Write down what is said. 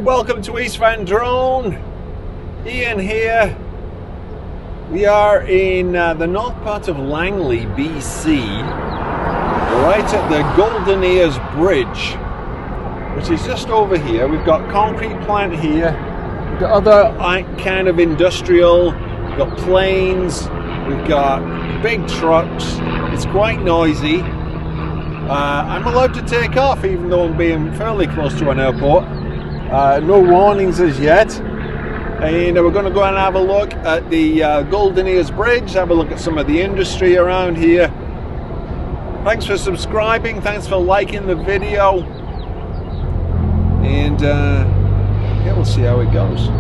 Alright, welcome to East Van Drone. Ian here. We are in the north part of Langley, BC, right at the Golden Ears Bridge, which is just over here. We've got concrete plant here, we've got other kind of industrial, we've got planes, we've got big trucks. It's quite noisy. I'm allowed to take off even though I'm being fairly close to an airport. No warnings as yet. And we're going to go and have a look at the Golden Ears Bridge, have a look at some of the industry around here. Thanks for subscribing, thanks for liking the video. And yeah, we'll see how it goes.